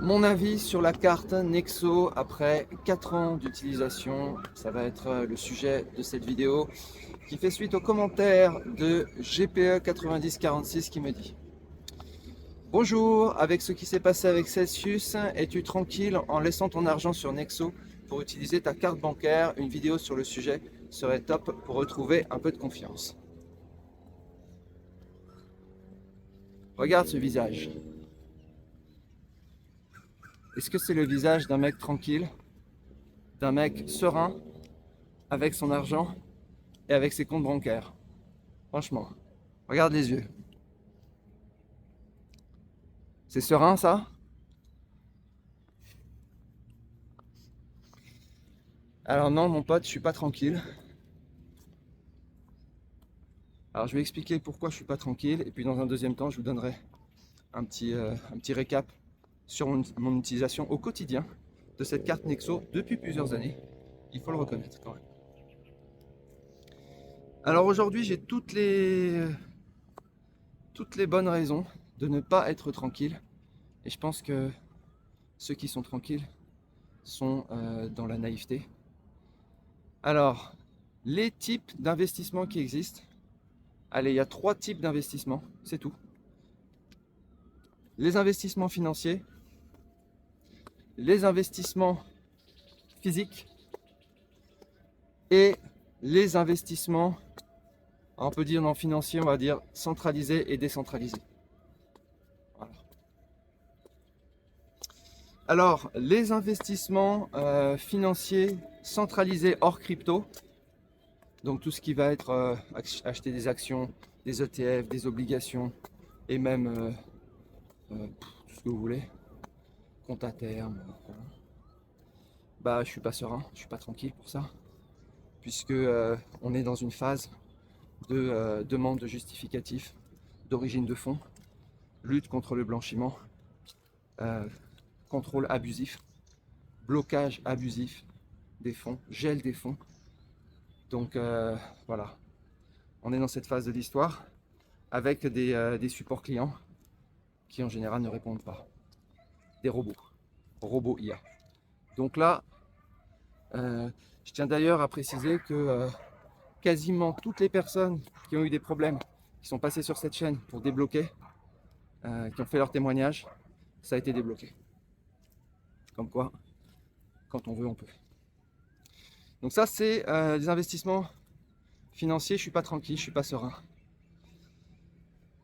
Mon avis sur la carte Nexo après 4 ans d'utilisation, ça va être le sujet de cette vidéo qui fait suite aux commentaires de GPE9046 qui me dit: bonjour, avec ce qui s'est passé avec Celsius, es-tu tranquille en laissant ton argent sur Nexo pour utiliser ta carte bancaire? Une vidéo sur le sujet serait top pour retrouver un peu de confiance. Regarde ce visage. Est-ce que c'est le visage d'un mec tranquille, d'un mec serein, avec son argent et avec ses comptes bancaires? Franchement, regarde les yeux. C'est serein ça? Alors non mon pote, je suis pas tranquille. Alors je vais expliquer pourquoi je suis pas tranquille et puis dans un deuxième temps je vous donnerai un petit récap sur mon utilisation au quotidien de cette carte Nexo depuis plusieurs années. Il faut le reconnaître quand même. Alors aujourd'hui j'ai toutes les bonnes raisons de ne pas être tranquille et je pense que ceux qui sont tranquilles sont dans la naïveté. Alors, les types d'investissements qui existent. Allez, il y a 3 types d'investissements, c'est tout. Les investissements financiers, les investissements physiques et les investissements, on peut dire non financiers, on va dire centralisés et décentralisés. Voilà. Alors, les investissements financiers centralisés hors crypto, donc tout ce qui va être acheter des actions, des ETF, des obligations et même tout ce que vous voulez, compte à terme, voilà. Bah je suis pas serein, je suis pas tranquille pour ça, puisque on est dans une phase de demande de justificatif d'origine de fonds, lutte contre le blanchiment, contrôle abusif, blocage abusif des fonds, gel des fonds. Donc voilà, on est dans cette phase de l'histoire avec des supports clients qui en général ne répondent pas. Des robots IA. Donc là, je tiens d'ailleurs à préciser que quasiment toutes les personnes qui ont eu des problèmes, qui sont passées sur cette chaîne pour débloquer, qui ont fait leur témoignage, ça a été débloqué. Comme quoi, quand on veut, on peut. Donc ça, c'est les investissements financiers, je suis pas tranquille, je suis pas serein.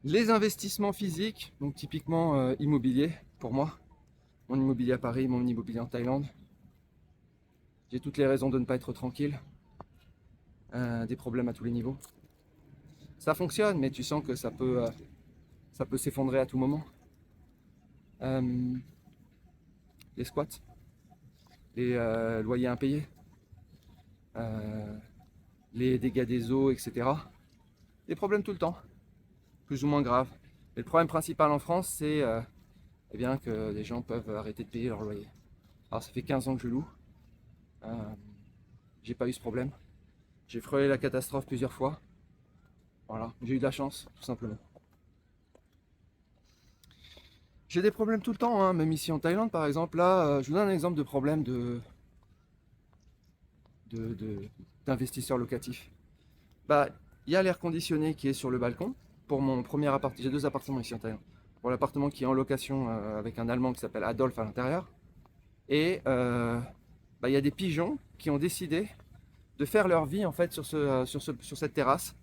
Les investissements physiques, donc typiquement immobilier, pour moi, mon immobilier à Paris, mon immobilier en Thaïlande, j'ai toutes les raisons de ne pas être tranquille, des problèmes à tous les niveaux. Ça fonctionne, mais tu sens que ça peut s'effondrer à tout moment. Les squats, les loyers impayés, les dégâts des eaux, etc. Des problèmes tout le temps, plus ou moins graves. Mais le problème principal en France, c'est eh bien que les gens peuvent arrêter de payer leur loyer. Alors ça fait 15 ans que je loue, j'ai pas eu ce problème. J'ai frôlé la catastrophe plusieurs fois. Voilà, j'ai eu de la chance, tout simplement. J'ai des problèmes tout le temps, hein, même ici en Thaïlande par exemple. Là, je vous donne un exemple de problème d'investisseurs locatifs. Bah, il y a l'air conditionné qui est sur le balcon. Pour mon premier appartement, j'ai 2 appartements ici en Thaïlande. Pour l'appartement qui est en location avec un Allemand qui s'appelle Adolphe à l'intérieur. Et bah, il y a des pigeons qui ont décidé de faire leur vie en fait sur cette terrasse,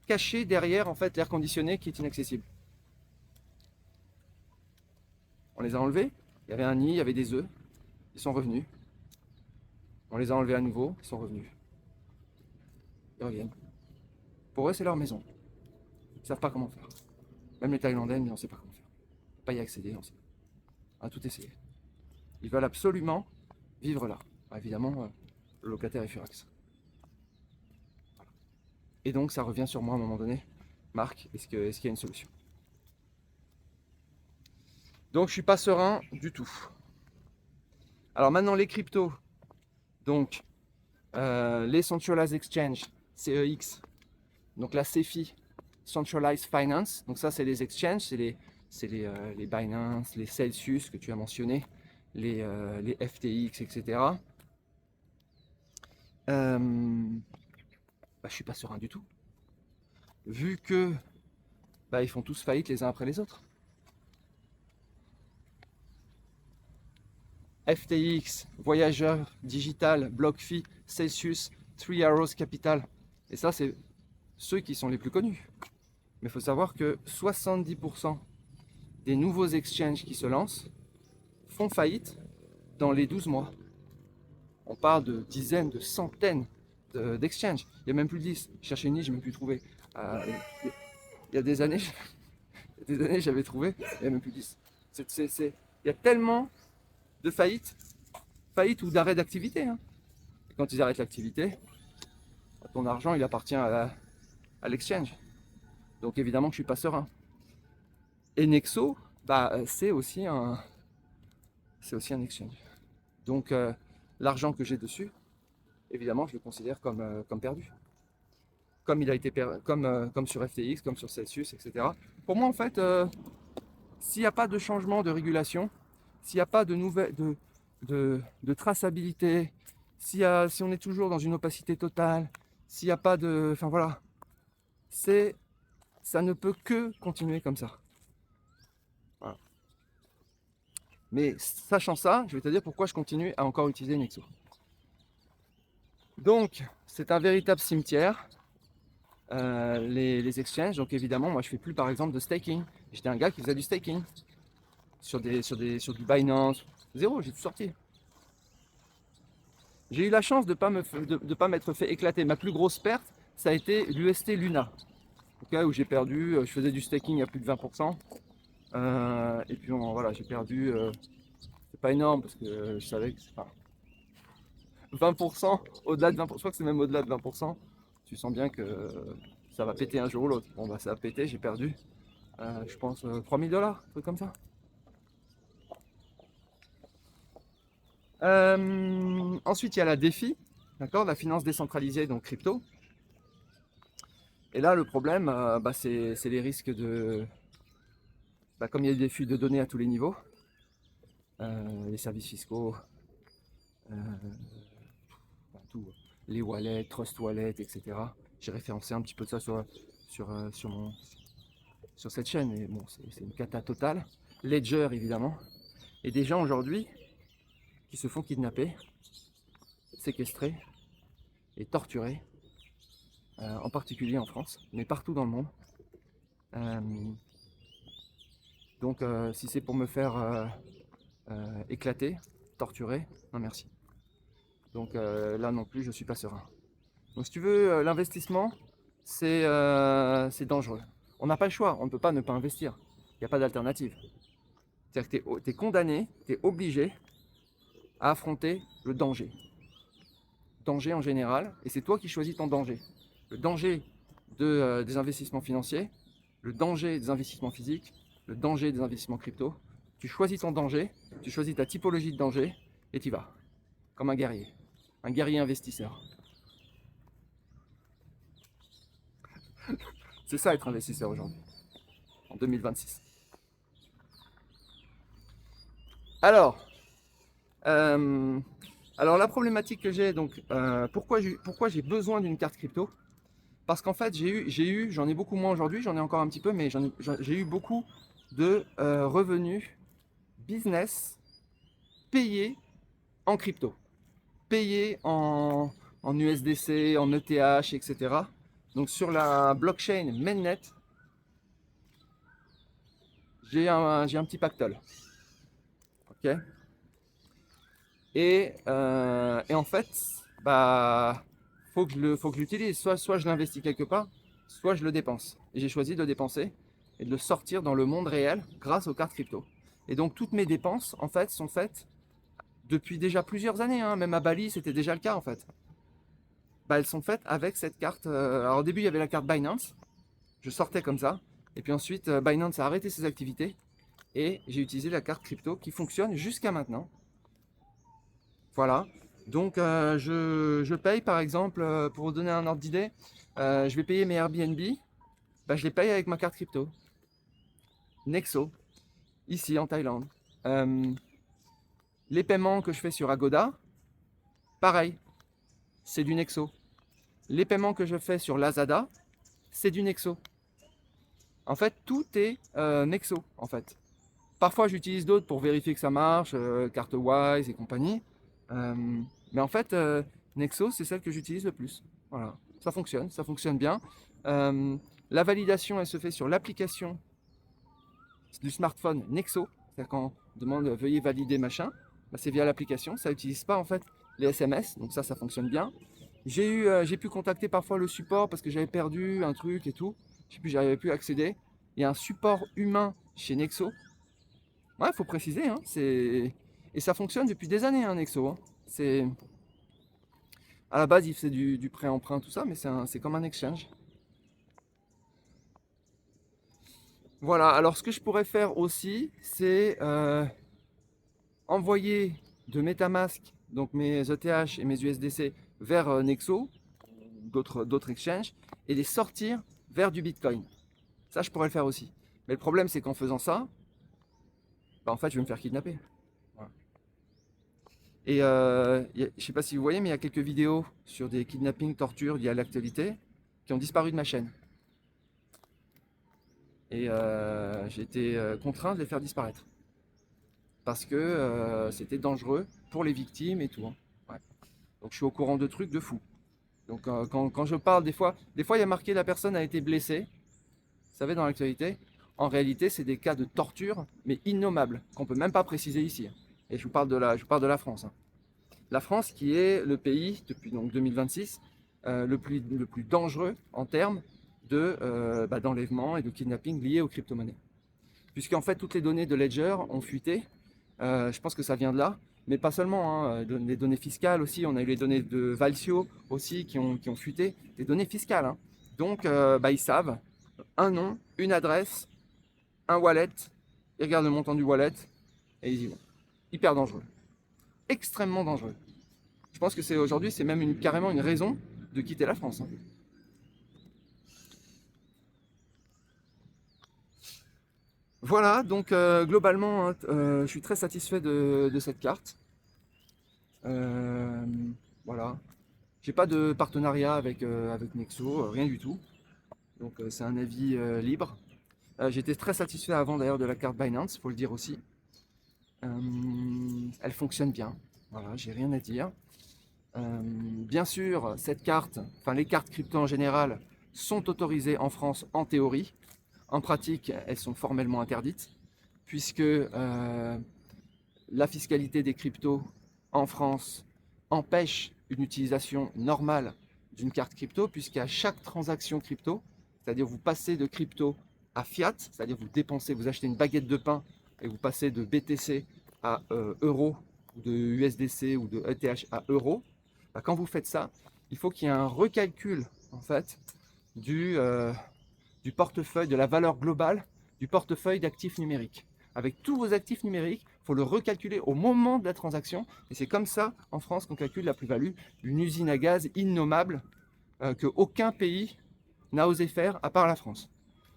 cachée derrière en fait l'air conditionné qui est inaccessible. On les a enlevés, il y avait un nid, il y avait des œufs, ils sont revenus. On les a enlevés à nouveau, ils sont revenus. Ils reviennent. Pour eux, c'est leur maison. Ils ne savent pas comment faire. Même les Thaïlandais, mais on ne sait pas comment faire. On ne peut pas y accéder, on a tout essayé. Ils veulent absolument vivre là. Bah, évidemment, le locataire est furax. Voilà. Et donc, ça revient sur moi à un moment donné. Marc, est-ce qu'il y a une solution? Donc, je ne suis pas serein du tout. Alors maintenant, les cryptos. Donc, les Centralized Exchange, CEX. Donc la CeFi, Centralized Finance. Donc ça, c'est les exchanges, c'est les Binance, les Celsius que tu as mentionné, les FTX, etc. Bah, je suis pas serein du tout. Vu que bah, ils font tous faillite les uns après les autres. FTX, Voyageur Digital, BlockFi, Celsius, Three Arrows Capital. Et ça, c'est ceux qui sont les plus connus. Mais il faut savoir que 70% des nouveaux exchanges qui se lancent font faillite dans les 12 mois. On parle de dizaines, de centaines d'exchanges. Il n'y a même plus de 10. Je cherchais une liste, je n'ai même plus trouvé. Il y a des années, j'avais trouvé, il n'y a même plus de 10. Il y a tellement de faillites ou d'arrêt d'activité. Hein. Quand ils arrêtent l'activité, ton argent il appartient à l'exchange. Donc évidemment que je ne suis pas serein. Et Nexo, bah, c'est aussi un exchange. Donc l'argent que j'ai dessus, évidemment, je le considère comme perdu. Comme il a été comme sur FTX, comme sur Celsius, etc. Pour moi, en fait, s'il n'y a pas de changement de régulation, s'il n'y a pas de nouvelles de traçabilité, si on est toujours dans une opacité totale, s'il n'y a pas de... Enfin voilà, ça ne peut que continuer comme ça. Voilà. Mais sachant ça, je vais te dire pourquoi je continue à encore utiliser Nexo. Donc, c'est un véritable cimetière, les exchanges. Donc évidemment, moi je fais plus par exemple de staking. J'étais un gars qui faisait du staking sur du Binance. Zéro, j'ai tout sorti. J'ai eu la chance de ne pas m'être fait éclater. Ma plus grosse perte, ça a été l'UST Luna. Okay, où j'ai perdu, je faisais du staking à plus de 20%. Et puis voilà, j'ai perdu, c'est pas énorme parce que je savais que c'est pas 20%, au-delà de 20%, je crois que c'est même au-delà de 20%. Tu sens bien que ça va péter un jour ou l'autre. Bon bah ça a pété, j'ai perdu, je pense, 3000 $, un truc comme ça. Ensuite, il y a la DeFi, d'accord, la finance décentralisée, donc crypto. Et là, le problème, bah, c'est les risques de... Bah, comme il y a des fuites de données à tous les niveaux, les services fiscaux, tout, les wallets, trust wallets, etc. J'ai référencé un petit peu de ça sur cette chaîne, et bon, c'est une cata totale. Ledger, évidemment. Et des gens aujourd'hui qui se font kidnapper, séquestrer et torturer, en particulier en France, mais partout dans le monde. Donc si c'est pour me faire éclater, torturer, non merci. Donc là non plus, je suis pas serein. Donc si tu veux, l'investissement, c'est dangereux. On n'a pas le choix, on ne peut pas ne pas investir. Il n'y a pas d'alternative. C'est-à-dire que tu es condamné, tu es obligé à affronter le danger. Danger en général, et c'est toi qui choisis ton danger. Le danger des investissements financiers, le danger des investissements physiques, le danger des investissements crypto. Tu choisis ton danger, tu choisis ta typologie de danger, et tu y vas. Comme un guerrier investisseur. C'est ça être investisseur aujourd'hui, en 2026. Alors la problématique que j'ai, donc pourquoi j'ai besoin d'une carte crypto? Parce qu'en fait j'en ai beaucoup moins aujourd'hui, j'en ai encore un petit peu, mais j'ai eu beaucoup de revenus business payés en crypto, payés en USDC, en ETH, etc. Donc sur la blockchain Mainnet, j'ai un petit pactole. Ok. Et en fait, bah, faut que je l'utilise. Soit je l'investis quelque part, soit je le dépense. Et j'ai choisi de le dépenser et de le sortir dans le monde réel grâce aux cartes crypto. Et donc toutes mes dépenses, en fait, sont faites depuis déjà plusieurs années. Hein. Même à Bali, c'était déjà le cas, en fait. Bah, elles sont faites avec cette carte. Alors au début, il y avait la carte Binance. Je sortais comme ça. Et puis ensuite, Binance a arrêté ses activités. Et j'ai utilisé la carte crypto qui fonctionne jusqu'à maintenant. Voilà. Donc je paye par exemple, pour vous donner un ordre d'idée, je vais payer mes Airbnb, bah, je les paye avec ma carte crypto. Nexo, ici en Thaïlande. Les paiements que je fais sur Agoda, pareil, c'est du Nexo. Les paiements que je fais sur Lazada, c'est du Nexo. En fait, tout est Nexo, en fait. Parfois, j'utilise d'autres pour vérifier que ça marche, CarteWise et compagnie. Mais en fait, Nexo, c'est celle que j'utilise le plus. Voilà, ça fonctionne bien. La validation, elle se fait sur l'application du smartphone Nexo. C'est-à-dire quand on demande veuillez valider machin, bah, c'est via l'application. Ça n'utilise pas en fait les SMS, donc ça fonctionne bien. J'ai pu contacter parfois le support parce que j'avais perdu un truc et tout. J'arrivais plus à accéder. Il y a un support humain chez Nexo. Ouais, faut préciser, hein, et ça fonctionne depuis des années, hein, Nexo. Hein. C'est à la base, il faisait du prêt-emprunt, tout ça, mais c'est comme un exchange. Voilà. Alors, ce que je pourrais faire aussi, c'est envoyer de MetaMask, donc mes ETH et mes USDC, vers Nexo, d'autres exchanges, et les sortir vers du Bitcoin. Ça, je pourrais le faire aussi. Mais le problème, c'est qu'en faisant ça, bah, en fait, je vais me faire kidnapper. Voilà. Et je ne sais pas si vous voyez, mais il y a quelques vidéos sur des kidnappings, tortures liées à l'actualité qui ont disparu de ma chaîne. Et j'ai été contraint de les faire disparaître. Parce que c'était dangereux pour les victimes et tout. Hein. Ouais. Donc je suis au courant de trucs de fou. Donc quand je parle, des fois il y a marqué la personne a été blessée. Vous savez, dans l'actualité, en réalité, c'est des cas de torture, mais innommables, qu'on ne peut même pas préciser ici. Et je vous parle de la France. Hein. La France qui est le pays, depuis donc 2026, le plus dangereux en termes d'enlèvement et de kidnapping liés aux crypto-monnaies. Puisqu'en fait, toutes les données de Ledger ont fuité. Je pense que ça vient de là. Mais pas seulement, hein, les données fiscales aussi. On a eu les données de Valsio aussi qui ont fuité. Des données fiscales. Hein. Donc, ils savent un nom, une adresse, un wallet. Ils regardent le montant du wallet et ils y vont. Hyper dangereux. Extrêmement dangereux. Je pense que aujourd'hui, c'est même carrément une raison de quitter la France. Hein. Voilà, donc globalement, hein, je suis très satisfait de cette carte. Voilà. J'ai pas de partenariat avec Nexo, rien du tout. Donc c'est un avis libre. J'étais très satisfait avant d'ailleurs de la carte Binance, faut le dire aussi. Elle fonctionne bien. Voilà, j'ai rien à dire. Bien sûr, cette carte, enfin les cartes crypto en général, sont autorisées en France en théorie. En pratique, elles sont formellement interdites, puisque la fiscalité des cryptos en France empêche une utilisation normale d'une carte crypto, puisqu'à chaque transaction crypto, c'est-à-dire vous passez de crypto à fiat, c'est-à-dire vous dépensez, vous achetez une baguette de pain et vous passez de BTC à euros, ou de USDC ou de ETH à euros, bah, quand vous faites ça, il faut qu'il y ait un recalcul en fait du portefeuille, de la valeur globale du portefeuille d'actifs numériques. Avec tous vos actifs numériques, il faut le recalculer au moment de la transaction. Et c'est comme ça, en France, qu'on calcule la plus-value d'une usine à gaz innommable qu'aucun pays n'a osé faire, à part la France.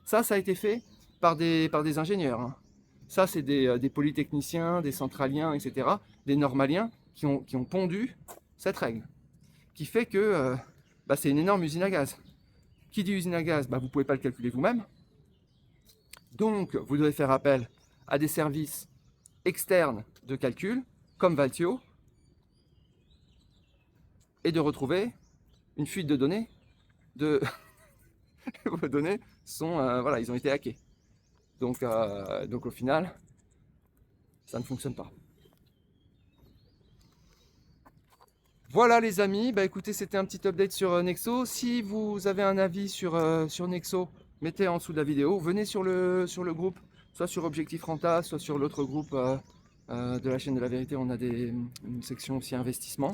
Ça a été fait par des ingénieurs. Hein. Ça, c'est des polytechniciens, des centraliens, etc., des normaliens qui ont pondu cette règle. Qui fait que c'est une énorme usine à gaz. Qui dit usine à gaz, vous ne pouvez pas le calculer vous-même. Donc, vous devez faire appel à des services externes de calcul, comme Valtio, et de retrouver une fuite de données. Vos données sont, ils ont été hackées. Donc au final, ça ne fonctionne pas. Voilà les amis, écoutez, c'était un petit update sur Nexo. Si vous avez un avis sur Nexo, mettez en dessous de la vidéo. Venez sur le groupe, soit sur Objectif Renta, soit sur l'autre groupe de la chaîne de la vérité. On a une section aussi investissement.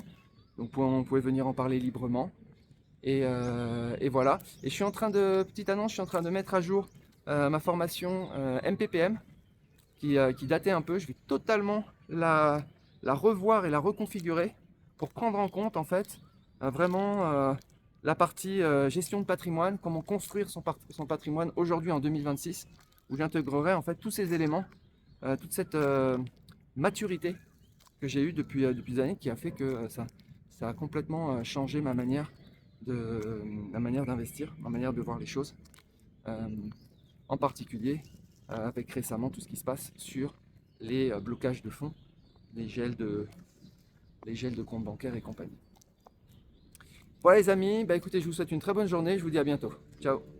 Donc vous pouvez venir en parler librement. Et voilà. Et je suis en train petite annonce, je suis en train de mettre à jour ma formation MPPM qui datait un peu. Je vais totalement la revoir et la reconfigurer pour prendre en compte en fait vraiment la partie gestion de patrimoine, comment construire son patrimoine aujourd'hui en 2026, où j'intégrerai en fait tous ces éléments, toute cette maturité que j'ai eu depuis des années qui a fait que ça a complètement changé ma manière d'investir, ma manière de voir les choses. Euh, En particulier avec récemment tout ce qui se passe sur les blocages de fonds, les gels de comptes bancaires et compagnie. Voilà les amis, bah écoutez, je vous souhaite une très bonne journée, je vous dis à bientôt. Ciao.